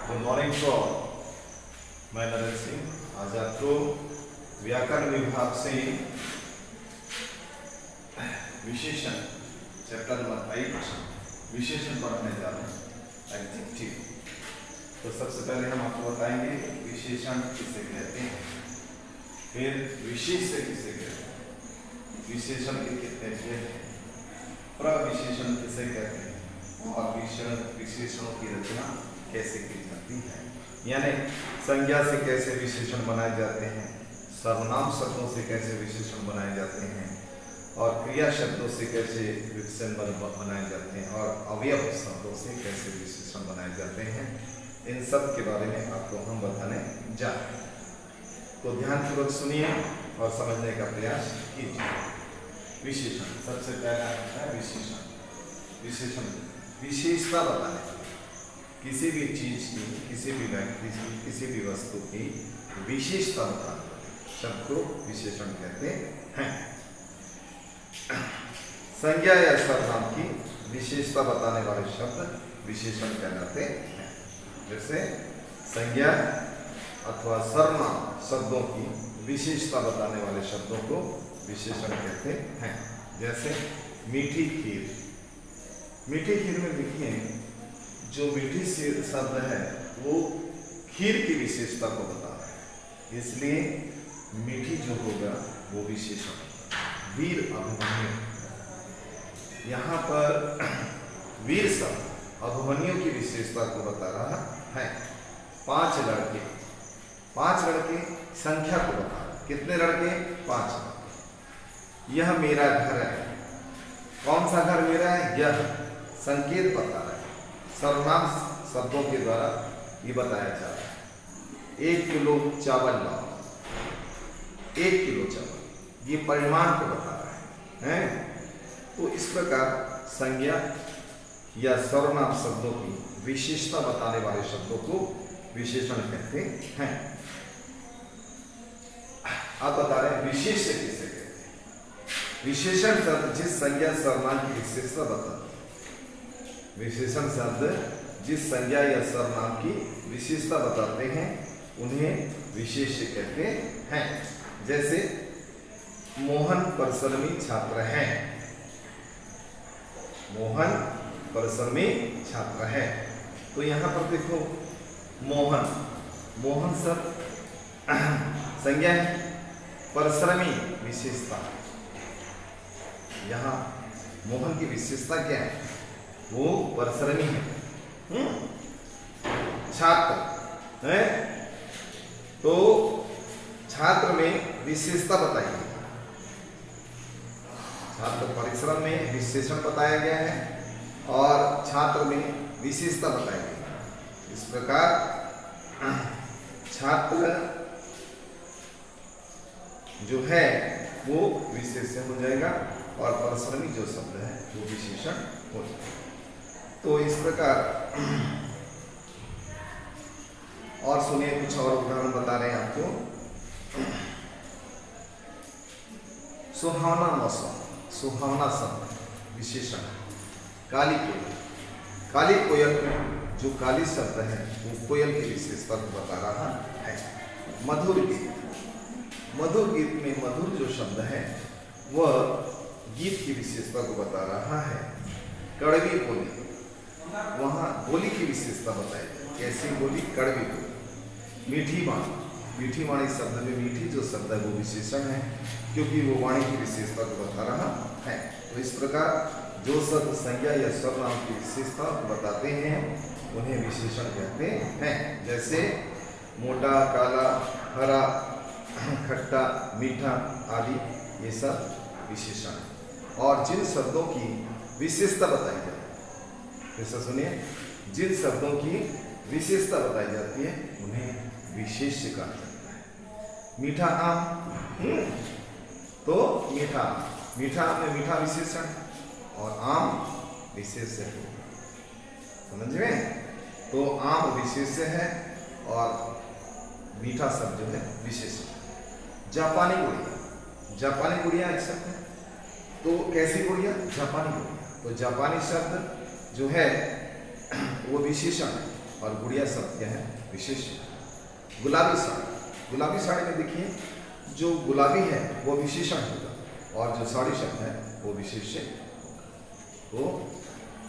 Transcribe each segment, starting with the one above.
Good morning to all. मैं नरेंद्र सिंह आज आपको व्याकरण विभाग से विशेषण चैप्टर नंबर 8 विशेषण पढ़ने जा रहे हैं, एडजेक्टिव। तो सबसे पहले हम आपको बताएंगे विशेषण किसे कहते हैं, फिर विशेष से किसे कहते हैं, विशेषण के कितने भेद हैं, प्रविशेषण किसे कहते हैं और विशेषणों की रचना कैसे की जाती है, यानी संज्ञा से कैसे विशेषण बनाए जाते हैं, सर्वनाम शब्दों से कैसे विशेषण बनाए जाते हैं और क्रिया शब्दों से कैसे विशेषण बनाए जाते हैं और अवयव शब्दों से कैसे विशेषण बनाए जाते हैं, इन सब के बारे में आपको हम बताने जा रहे हैं। तो ध्यानपूर्वक सुनिए और समझने का प्रयास कीजिए। विशेषण सबसे पहला है विशेषण। विशेषण विशेषता बताने वाला, किसी भी चीज की, किसी भी व्यक्ति की, किसी भी वस्तु की विशेषता बताने वाले शब्द को विशेषण कहते हैं। संज्ञा या सर्वनाम की विशेषता बताने वाले शब्द विशेषण कहलाते हैं। जैसे संज्ञा अथवा सर्वनाम शब्दों की विशेषता बताने वाले शब्दों को विशेषण कहते हैं। जैसे मीठी खीर। मीठी खीर में देखिए, जो मीठी शब्द है वो खीर की विशेषता को बता रहा है, इसलिए मीठी जो होगा वो विशेषण होगा। वीर अभिमन्यु, यहाँ पर वीर शब्द अभिमन्यु की विशेषता को बता रहा है। 5 लड़के, 5 लड़के संख्या को बता रहा है। कितने लड़के? 5 लड़के। यह मेरा घर है। कौन सा घर मेरा है? यह संकेत बता रहा है, सर्वनाम शब्दों के द्वारा ये बताया जा रहा है। 1 किलो चावल लाओ, 1 किलो चावल, ये परिमाण को बता रहा है। तो इस प्रकार संज्ञा या सर्वनाम शब्दों की विशेषता बताने वाले शब्दों को विशेषण कहते हैं। आप बता रहे हैं विशेष से किसे कहते हैं। विशेषण शब्द जिस संज्ञा सर्वनाम की विशेषता बताते हैं। विशेषण शब्द जिस संज्ञा या सर्वनाम की विशेषता बताते हैं उन्हें विशेष्य कहते हैं। जैसे मोहन परिश्रमी छात्र है। मोहन परिश्रमी छात्र है। तो यहाँ पर देखो, मोहन, मोहन शब्द संज्ञा है, परिश्रमी विशेषता। यहाँ मोहन की विशेषता क्या है? वो परिश्रमी है। छात्र है, तो छात्र में विशेषता बताइए। छात्र परिश्रम में विशेषण बताया गया है और छात्र में विशेषता बताई गई है। इस प्रकार छात्र जो है वो विशेषण हो जाएगा और परिश्रमी जो शब्द है वो विशेषण हो जाएगा। तो इस प्रकार और सुनिए, कुछ और उदाहरण बता रहे हैं आपको। सुहावना मौसम, सुहावना शब्द विशेषण। काली कोयल, काली कोयल में जो काली शब्द है वो कोयल की विशेषता को बता रहा है। मधुर गीत, मधुर गीत में मधुर जो शब्द है वह गीत की विशेषता को बता रहा है। कड़वी बोली, वहाँ बोली की विशेषता बताई जाए। कैसी बोली? कड़वी बोली। मीठी वाणी, मीठी वाणी शब्द में मीठी जो शब्द है वो विशेषण है, क्योंकि वो वाणी की विशेषता को बता रहा है। तो इस प्रकार जो शब्द संज्ञा या सर्वनाम की विशेषता को बताते हैं उन्हें विशेषण कहते हैं। जैसे मोटा, काला, हरा, खट्टा, मीठा आदि, ये सब विशेषण है। और जिन शब्दों की विशेषता बताई जाती है, ऐसा सुनिए, जिन शब्दों की विशेषता बताई जाती है उन्हें विशेष्य कहा जाता है। मीठा आम, तो मीठा, मीठा में मीठा विशेषण और आम विशेष्य है। समझ में? तो आम विशेष्य है और मीठा शब्द जो है विशेषण। जापानी गुड़िया, जापानी गुड़िया एक शब्द है। तो कैसी गुड़िया? जापानी गुड़िया। तो जापानी शब्द जो है वो विशेषण है और गुड़िया शब्द क्या है? विशेषण। गुलाबी साड़ी, गुलाबी साड़ी में देखिए जो गुलाबी है वो विशेषण होगा और जो साड़ी शब्द है वो विशेष्य होगा। तो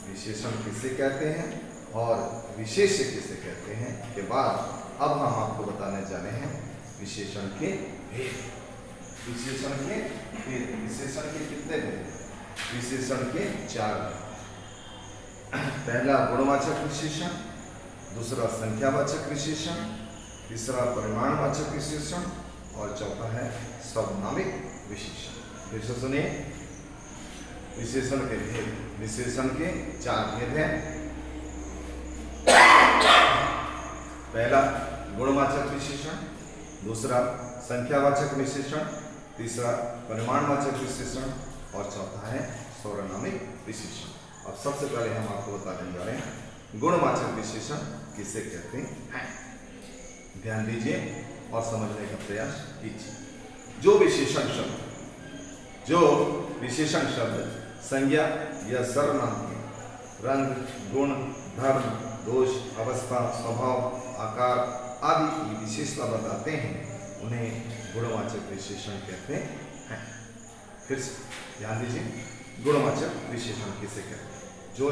विशेषण किसे कहते हैं और विशेष्य किसे कहते हैं के बाद अब हम आपको बताने जा रहे हैं विशेषण के भेद। विशेषण के भेद, विशेषण के कितने भेद? विशेषण के 4 भेद। पहला गुणवाचक विशेषण, दूसरा संख्यावाचक विशेषण, तीसरा परिमाणवाचक विशेषण और चौथा है सर्वनामिक विशेषण। फिर से सुनिए, विशेषण के भेद। विशेषण के 4 भेद हैं। पहला गुणवाचक विशेषण, दूसरा संख्यावाचक विशेषण, तीसरा परिमाणवाचक विशेषण और चौथा है सर्वनामिक विशेषण। अब सबसे पहले हम आपको बताने जा रहे हैं गुणवाचक विशेषण किसे कहते हैं। ध्यान दीजिए और समझने का प्रयास कीजिए। जो विशेषण शब्द संज्ञा या सर्वनाम के रंग, गुण, धर्म, दोष, अवस्था, स्वभाव, आकार आदि की विशेषता बताते हैं उन्हें गुणवाचक विशेषण कहते हैं। फिर से ध्यान दीजिए, गुणवाचक विशेषण किसे कहते हैं? जो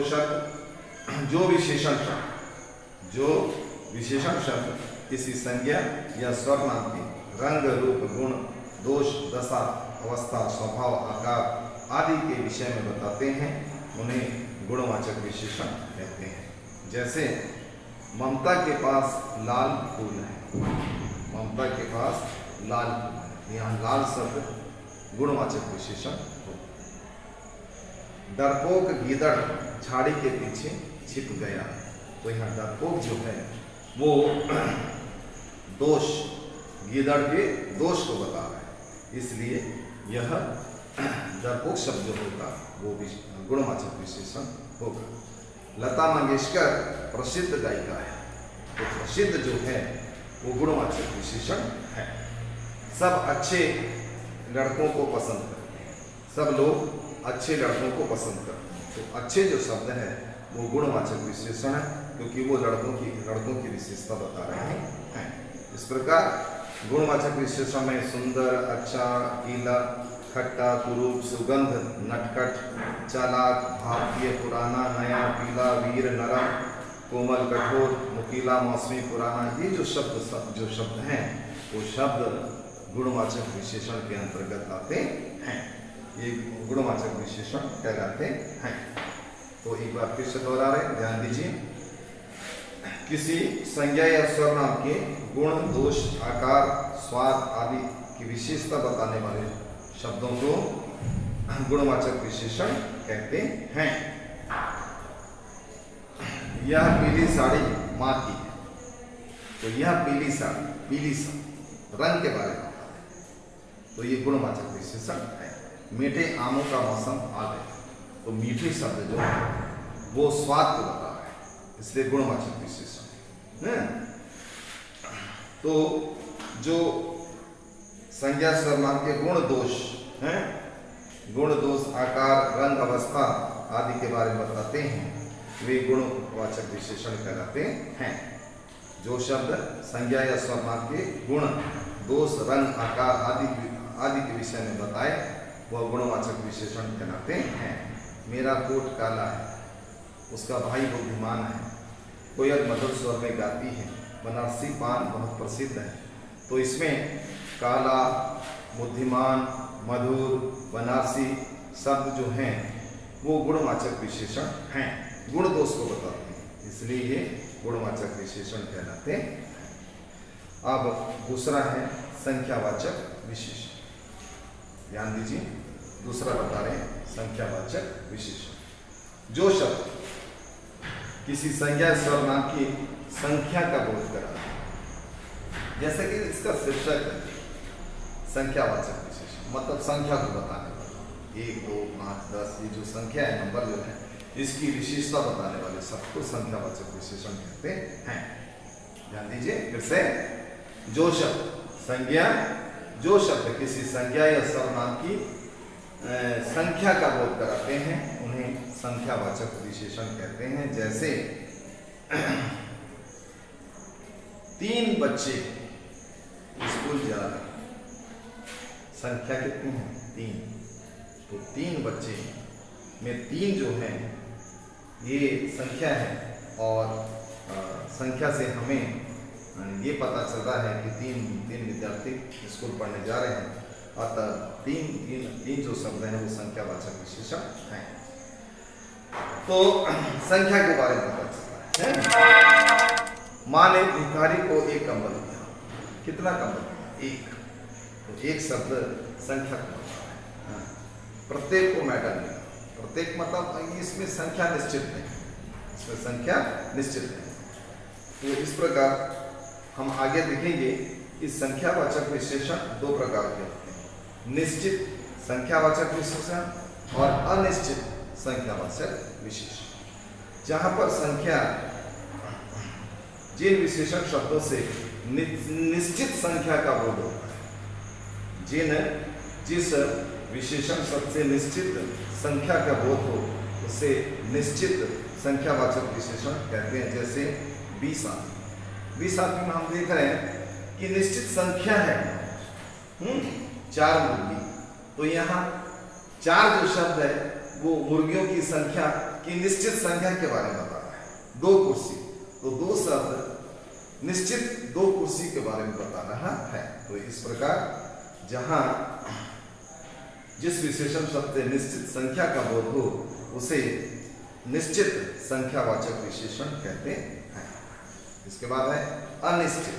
विशेषण शब्द किसी संज्ञा या सर्वनाम के रंग, रूप, गुण, दोष, दशा, अवस्था, स्वभाव, आकार आदि के विषय में बताते हैं उन्हें गुणवाचक विशेषण कहते हैं। जैसे ममता के पास लाल फूल है, ममता के पास लाल फूल है, यहाँ लाल शब्द गुणवाचक विशेषण हो। डरपोक गीदड़ झाड़ी के पीछे छिप गया, तो यहाँ डरपोक जो है वो दोष, गीदड़ के दोष को बता रहा है, इसलिए यह डरपोक शब्द जो होगा वो भी गुणवाचक विशेषण होगा। लता मंगेशकर प्रसिद्ध गायिका है, तो प्रसिद्ध जो है वो गुणवाचक विशेषण है। सब अच्छे लड़कों को पसंद करते हैं, सब लोग अच्छे लड़कों को पसंद करते हैं, तो अच्छे जो शब्द है वो गुणवाचक विशेषण है क्योंकि वो लड़कों की विशेषता बता रहे हैं। इस प्रकार गुणवाचक विशेषण में सुंदर, अच्छा, गीला, खट्टा, कुरूप, सुगंध, नटखट, चालाक, भारतीय, पुराना, नया, पीला, वीर, नरम, कोमल, कठोर, नुकीला, मौसमी, पुराना, ये जो शब्द हैं वो शब्द गुणवाचक विशेषण के अंतर्गत आते हैं। ये गुणवाचक विशेषण कहलाते हैं। तो एक बार फिर से दोहरा रहे, ध्यान दीजिए। किसी संज्ञा या सर्वनाम के गुण, दोष, आकार, स्वाद आदि की विशेषता बताने वाले शब्दों को गुणवाचक विशेषण कहते हैं। यह पीली साड़ी माँ की है, तो यह पीली साड़ी, पीली रंग के बारे में बताते हैं, तो ये गुणवाचक विशेषण है। मीठे आमों का मौसम आ गया, तो मीठे शब्द जो है वो स्वाद को बता रहा है, इसलिए गुणवाचक विशेषण है। तो जो संज्ञा सर्वनाम के गुण, दोष हैं, गुण, दोष, आकार, रंग, अवस्था आदि के बारे में बताते हैं, वे गुणवाचक विशेषण कहलाते हैं। जो शब्द संज्ञा या सर्वनाम के गुण, दोष, रंग, आकार आदि के विषय में बताए वह गुणवाचक विशेषण कहलाते हैं। मेरा कोट काला है, उसका भाई बुद्धिमान है, कोयल मधुर स्वर में गाती है, बनारसी पान बहुत प्रसिद्ध है, तो इसमें काला, बुद्धिमान, मधुर, बनारसी शब्द जो हैं वो गुणवाचक विशेषण हैं, गुण दोष को बताते हैं, इसलिए ये गुणवाचक विशेषण कहलाते हैं। अब दूसरा है संख्यावाचक विशेषण। ध्यान दीजिए, दूसरा बता रहे हैं संख्यावाचक विशेषण। जो शब्द किसी संज्ञा सर्वनाम की संख्या का बोध कराता है, जैसे कि इसका शीर्षक है संख्यावाचक विशेषण, मतलब संख्या को बताने वाला, 1, 2, 5, 10 ये जो संख्या है, नंबर जो है, इसकी विशेषता बताने वाले शब्द को संख्यावाचक विशेषण कहते हैं। ध्यान दीजिए फिर से, जो शब्द किसी संज्ञा या सर्वनाम की संख्या का बोध कराते हैं उन्हें संख्यावाचक विशेषण कहते हैं। जैसे 3 बच्चे स्कूल जा रहे हैं। संख्या कितनी है? 3। तो 3 बच्चे में 3 जो है ये संख्या है, और संख्या से हमें ये पता चल रहा है कि तीन विद्यार्थी स्कूल पढ़ने जा रहे हैं। अतः तीन जो शब्द हैं वो संख्यावाचक विशेषण हैं। तो संख्या के बारे में पता चल रहा है। माँ ने भिखारी को 1 कंबल दिया। कितना कंबल? 1। तो 1 शब्द संख्या को बताता है। प्रत्येक को मैटर नहीं, प्रत्येक मतलब इसमें संख्या निश्चित नहीं, इसमें संख्या निश्चित नहीं। तो इस प्रकार हम आगे देखेंगे इस संख्यावाचक विशेषण 2 प्रकार के होते हैं, निश्चित संख्यावाचक विशेषण और अनिश्चित संख्यावाचक विशेषण। जहां पर संख्या जिन विशेषण शब्दों से निश्चित संख्या का बोध होता है, जिस विशेषण शब्द से निश्चित संख्या का बोध हो उसे निश्चित संख्यावाचक विशेषण कहते हैं। जैसे 20 आदमी। 20 आदमी में हम देख रहे हैं कि निश्चित संख्या है 4 मुर्गी। तो यहाँ 4 जो शब्द है वो मुर्गियों की संख्या की निश्चित संख्या के बारे में बता रहा है। 2 कुर्सी, तो 2 शब्द निश्चित 2 कुर्सी के बारे में बता रहा है। तो इस प्रकार जहां जिस विशेषण शब्द से निश्चित संख्या का बोध हो उसे निश्चित संख्यावाचक विशेषण कहते हैं। इसके बाद है अनिश्चित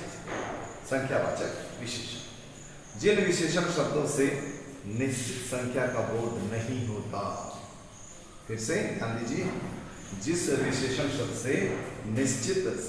संख्यावाचक विशेषण। जिन विशेषण शब्दों से निश्चित संख्या का बोध नहीं होता। फिर से ध्यान दीजिए, जिस विशेषण शब्द से निश्चित